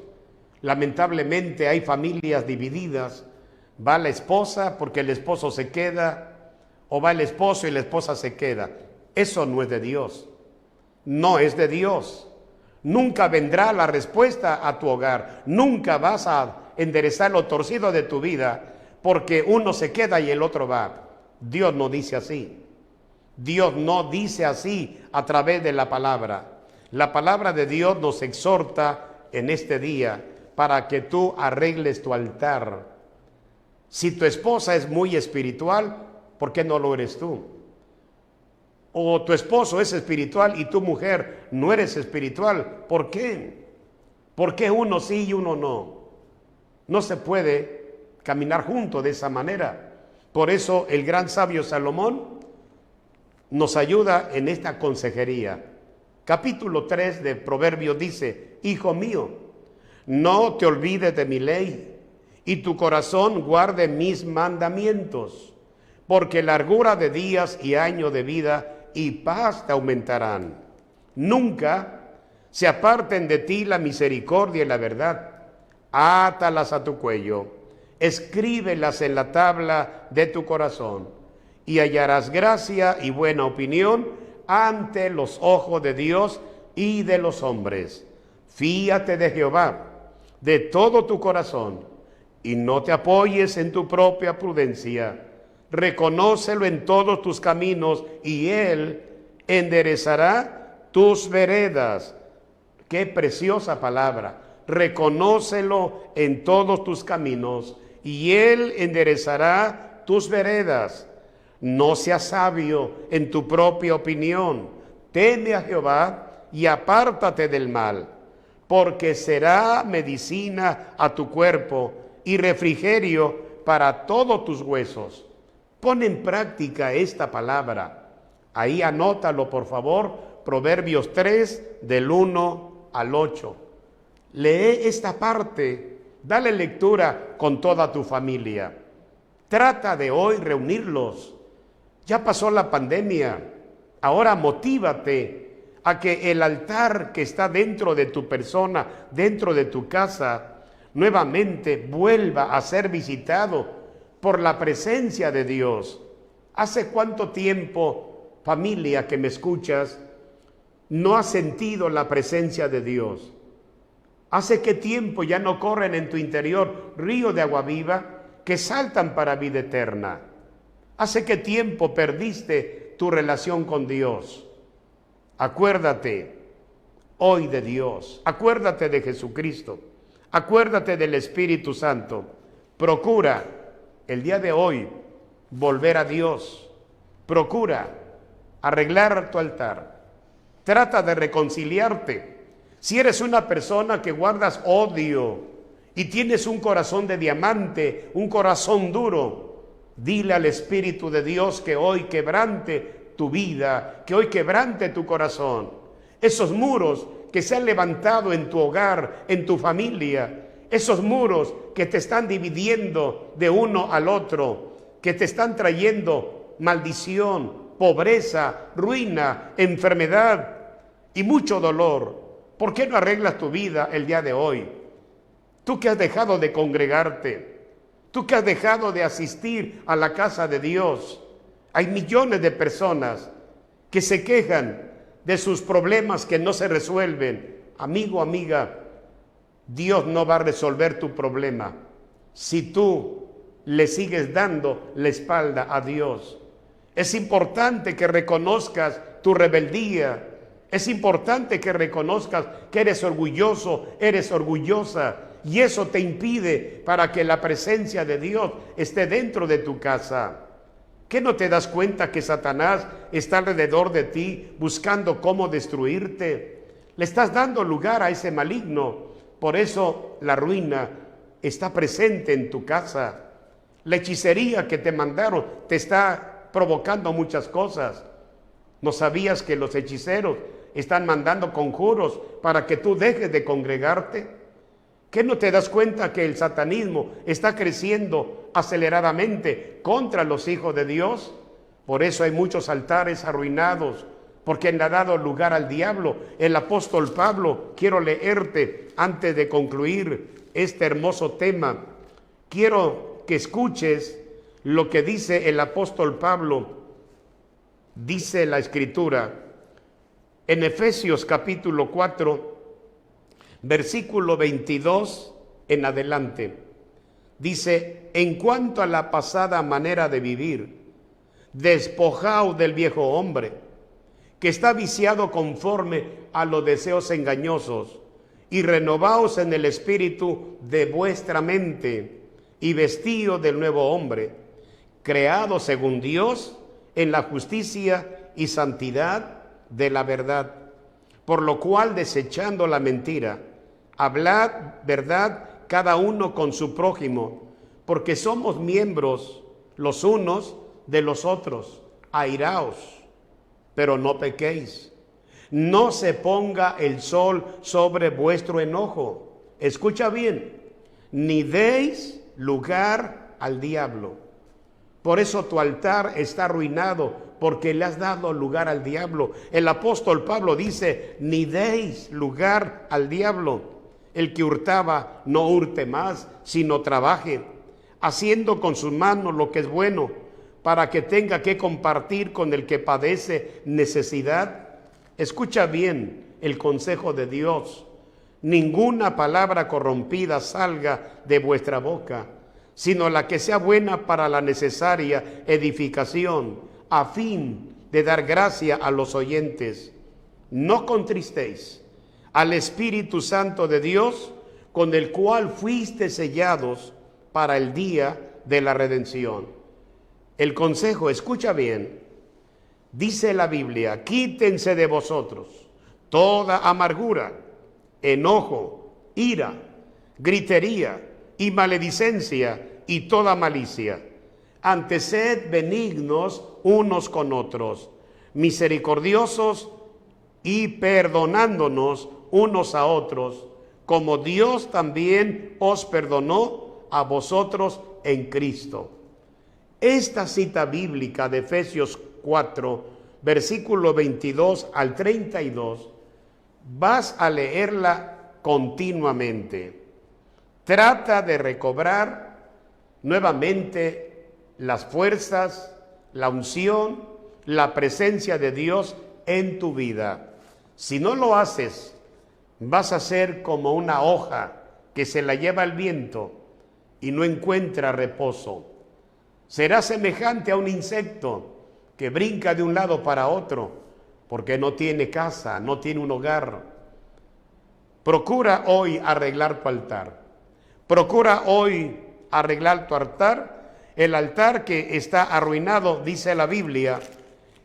Speaker 2: Lamentablemente hay familias divididas. Va la esposa porque el esposo se queda, o va el esposo y la esposa se queda. Eso no es de Dios. No es de Dios. Nunca vendrá la respuesta a tu hogar. Nunca vas a enderezar lo torcido de tu vida porque uno se queda y el otro va. Dios no dice así. Dios no dice así a través de la palabra. La palabra de Dios nos exhorta en este día para que tú arregles tu altar. Si tu esposa es muy espiritual, ¿por qué no lo eres tú? O tu esposo es espiritual y tu mujer no eres espiritual. ¿Por qué? ¿Por qué uno sí y uno no? No se puede caminar juntos de esa manera. Por eso el gran sabio Salomón nos ayuda en esta consejería. Capítulo 3 de Proverbios dice: hijo mío, no te olvides de mi ley, y tu corazón guarde mis mandamientos, porque largura de días y años de vida y paz te aumentarán. Nunca se aparten de ti la misericordia y la verdad. Átalas a tu cuello, escríbelas en la tabla de tu corazón, y hallarás gracia y buena opinión ante los ojos de Dios y de los hombres. Fíate de Jehová de todo tu corazón, y no te apoyes en tu propia prudencia. Reconócelo en todos tus caminos, y Él enderezará tus veredas. Qué preciosa palabra. Reconócelo en todos tus caminos y Él enderezará tus veredas. No seas sabio en tu propia opinión. Teme a Jehová y apártate del mal, porque será medicina a tu cuerpo y refrigerio para todos tus huesos. Pon en práctica esta palabra. Ahí anótalo, por favor, Proverbios 3, del 1 al 8. Lee esta parte, dale lectura con toda tu familia. Trata de hoy reunirlos. Ya pasó la pandemia, ahora motívate a que el altar que está dentro de tu persona, dentro de tu casa, nuevamente vuelva a ser visitado por la presencia de Dios. ¿Hace cuánto tiempo, familia que me escuchas, no has sentido la presencia de Dios? ¿Hace qué tiempo ya no corren en tu interior ríos de agua viva que saltan para vida eterna? ¿Hace qué tiempo perdiste tu relación con Dios? Acuérdate hoy de Dios, acuérdate de Jesucristo, acuérdate del Espíritu Santo. Procura el día de hoy volver a Dios, procura arreglar tu altar, trata de reconciliarte. Si eres una persona que guardas odio y tienes un corazón de diamante, un corazón duro, dile al Espíritu de Dios que hoy quebrante tu vida, que hoy quebrante tu corazón. Esos muros que se han levantado en tu hogar, en tu familia, esos muros que te están dividiendo de uno al otro, que te están trayendo maldición, pobreza, ruina, enfermedad y mucho dolor. ¿Por qué no arreglas tu vida el día de hoy? Tú que has dejado de congregarte, tú que has dejado de asistir a la casa de Dios. Hay millones de personas que se quejan de sus problemas que no se resuelven. Amigo, amiga, Dios no va a resolver tu problema si tú le sigues dando la espalda a Dios. Es importante que reconozcas tu rebeldía. Es importante que reconozcas que eres orgulloso, eres orgullosa, y eso te impide para que la presencia de Dios esté dentro de tu casa. ¿Qué no te das cuenta que Satanás está alrededor de ti buscando cómo destruirte? Le estás dando lugar a ese maligno. Por eso la ruina está presente en tu casa. La hechicería que te mandaron te está provocando muchas cosas. ¿No sabías que los hechiceros están mandando conjuros para que tú dejes de congregarte? ¿Qué no te das cuenta que el satanismo está creciendo aceleradamente contra los hijos de Dios? Por eso hay muchos altares arruinados, porque le ha dado lugar al diablo. El apóstol Pablo, quiero leerte antes de concluir este hermoso tema. Quiero que escuches lo que dice el apóstol Pablo. Dice la Escritura en Efesios capítulo 4, versículo 22 en adelante. Dice: en cuanto a la pasada manera de vivir, despojaos del viejo hombre, que está viciado conforme a los deseos engañosos, y renovaos en el espíritu de vuestra mente, y vestíos del nuevo hombre, creado según Dios en la justicia y santidad de la verdad. Por lo cual, desechando la mentira, hablad verdad cada uno con su prójimo, porque somos miembros los unos de los otros. Airaos, pero no pequéis. No se ponga el sol sobre vuestro enojo. Escucha bien, ni deis lugar al diablo. Por eso tu altar está arruinado, porque le has dado lugar al diablo. El apóstol Pablo dice: ni deis lugar al diablo. El que hurtaba, no hurte más, sino trabaje, haciendo con sus manos lo que es bueno, para que tenga que compartir con el que padece necesidad. Escucha bien el consejo de Dios: ninguna palabra corrompida salga de vuestra boca, sino la que sea buena para la necesaria edificación, a fin de dar gracia a los oyentes. No contristéis al Espíritu Santo de Dios, con el cual fuiste sellados para el día de la redención. El consejo, escucha bien, dice la Biblia: quítense de vosotros toda amargura, enojo, ira, gritería y maledicencia y toda malicia. Antes sed benignos unos con otros, misericordiosos y perdonándonos unos a otros, como Dios también os perdonó a vosotros en Cristo. Esta cita bíblica de Efesios 4, versículo 22 al 32, vas a leerla continuamente. Trata de recobrar nuevamente las fuerzas, la unción, la presencia de Dios en tu vida. Si no lo haces, vas a ser como una hoja que se la lleva el viento y no encuentra reposo. Serás semejante a un insecto que brinca de un lado para otro porque no tiene casa, no tiene un hogar. Procura hoy arreglar tu altar. Procura hoy arreglar tu altar. El altar que está arruinado, dice la Biblia,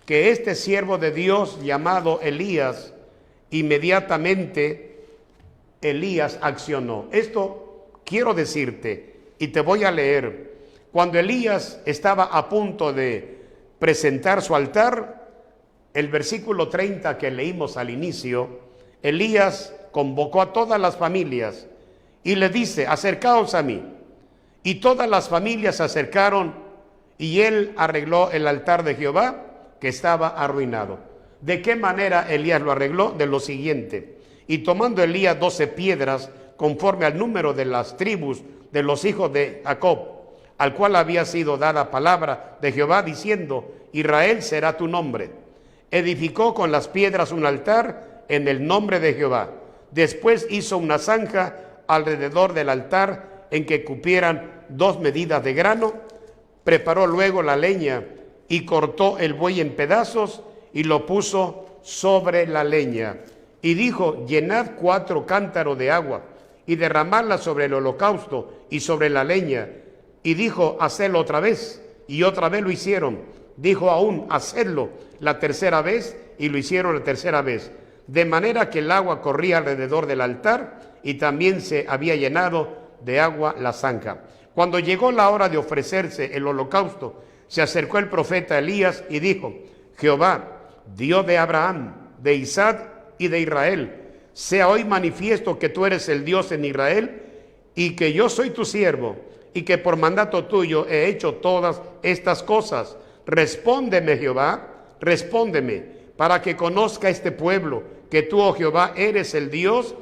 Speaker 2: que este siervo de Dios llamado Elías, inmediatamente Elías accionó. Esto quiero decirte y te voy a leer. Cuando Elías estaba a punto de presentar su altar, el versículo 30 que leímos al inicio, Elías convocó a todas las familias y le dice: acercaos a mí. Y todas las familias se acercaron y él arregló el altar de Jehová que estaba arruinado. ¿De qué manera Elías lo arregló? De lo siguiente: y tomando Elías 12 piedras conforme al número de las tribus de los hijos de Jacob, al cual había sido dada palabra de Jehová diciendo: Israel será tu nombre. Edificó con las piedras un altar en el nombre de Jehová. Después hizo una zanja alrededor del altar en que cupieran 2 medidas de grano. Preparó luego la leña y cortó el buey en pedazos y lo puso sobre la leña. Y dijo: llenad 4 cántaros de agua y derramadla sobre el holocausto y sobre la leña. Y dijo: hacedlo otra vez. Y otra vez lo hicieron. Dijo aún: hacedlo la tercera vez. Y lo hicieron la tercera vez. De manera que el agua corría alrededor del altar y también se había llenado de agua la zanja. Cuando llegó la hora de ofrecerse el holocausto, se acercó el profeta Elías y dijo: Jehová, Dios de Abraham, de Isaac y de Israel, sea hoy manifiesto que tú eres el Dios en Israel y que yo soy tu siervo y que por mandato tuyo he hecho todas estas cosas. Respóndeme, Jehová, respóndeme, para que conozca este pueblo que tú, oh Jehová, eres el Dios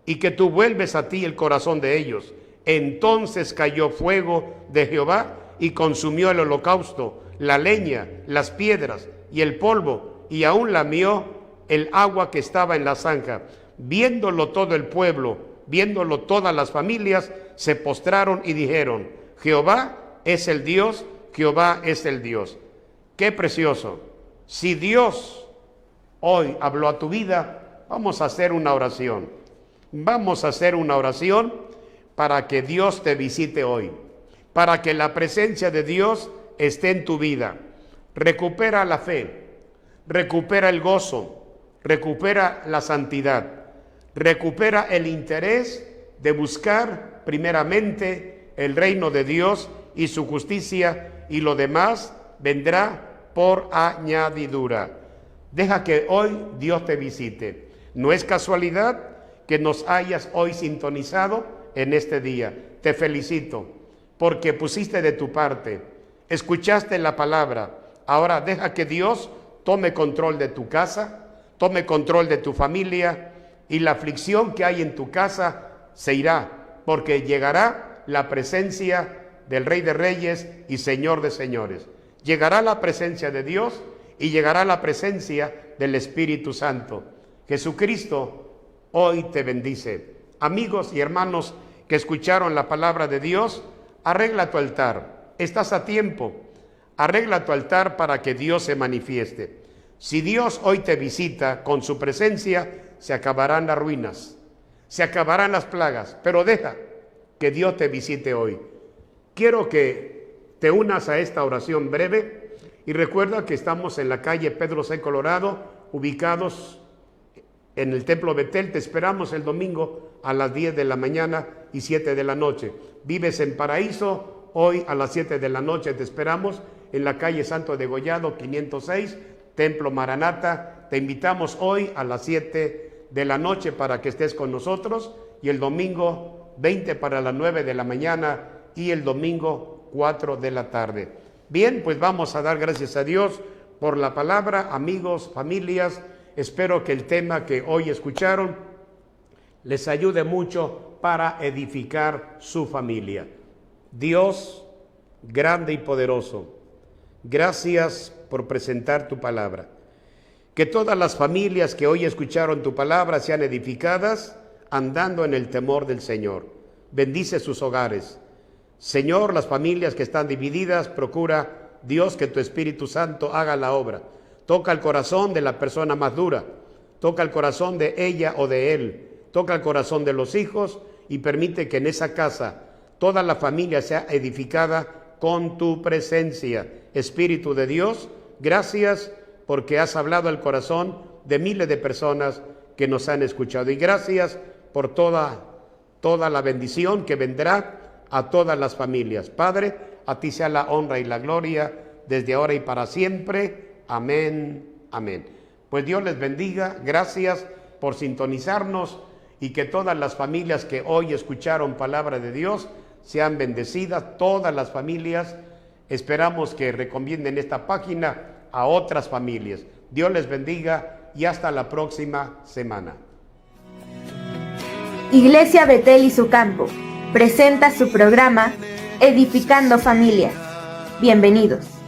Speaker 2: y que tú vuelves a ti el corazón de ellos. Entonces cayó fuego de Jehová y consumió el holocausto, la leña, las piedras y el polvo, y aún lamió el agua que estaba en la zanja. Viéndolo todo el pueblo, viéndolo todas las familias, se postraron y dijeron: Jehová es el Dios, Jehová es el Dios. Qué precioso. Si Dios hoy habló a tu vida, vamos a hacer una oración. Vamos a hacer una oración para que Dios te visite hoy, para que la presencia de Dios esté en tu vida. Recupera la fe, recupera el gozo, recupera la santidad, recupera el interés de buscar primeramente el reino de Dios y su justicia, y lo demás vendrá por añadidura. Deja que hoy Dios te visite. No es casualidad que nos hayas hoy sintonizado en este día. Te felicito porque pusiste de tu parte, escuchaste la palabra. Ahora deja que Dios tome control de tu casa, tome control de tu familia, y la aflicción que hay en tu casa se irá, porque llegará la presencia del Rey de Reyes y Señor de Señores. Llegará la presencia de Dios y llegará la presencia del Espíritu Santo. Jesucristo hoy te bendice. Amigos y hermanos que escucharon la palabra de Dios, arregla tu altar. Estás a tiempo. Arregla tu altar para que Dios se manifieste. Si Dios hoy te visita con su presencia, se acabarán las ruinas, se acabarán las plagas, pero deja que Dios te visite hoy. Quiero que te unas a esta oración breve y recuerda que estamos en la calle Pedro C. Colorado, ubicados en el Templo Betel. Te esperamos el domingo a las 10 de la mañana y 7 de la noche. Vives en Paraíso, hoy a las 7 de la noche te esperamos en la calle Santo Degollado 506, Templo Maranata. Te invitamos hoy a las 7 de la noche para que estés con nosotros, y el domingo 20 para las 9 de la mañana y el domingo 4 de la tarde. Bien, pues vamos a dar gracias a Dios por la palabra. Amigos, familias, espero que el tema que hoy escucharon les ayude mucho para edificar su familia. Dios, grande y poderoso, gracias por presentar tu palabra. Que todas las familias que hoy escucharon tu palabra sean edificadas andando en el temor del Señor. Bendice sus hogares. Señor, las familias que están divididas, procura, Dios, que tu Espíritu Santo haga la obra. Toca el corazón de la persona más dura, toca el corazón de ella o de él, toca el corazón de los hijos y permite que en esa casa toda la familia sea edificada con tu presencia. Espíritu de Dios, gracias porque has hablado al corazón de miles de personas que nos han escuchado, y gracias por toda la bendición que vendrá a todas las familias. Padre, a ti sea la honra y la gloria desde ahora y para siempre. Amén, amén. Pues Dios les bendiga, gracias por sintonizarnos, y que todas las familias que hoy escucharon palabra de Dios sean bendecidas, todas las familias. Esperamos que recomienden esta página a otras familias. Dios les bendiga y hasta la próxima semana.
Speaker 1: Iglesia Betel y su campo presenta su programa Edificando Familias. Bienvenidos.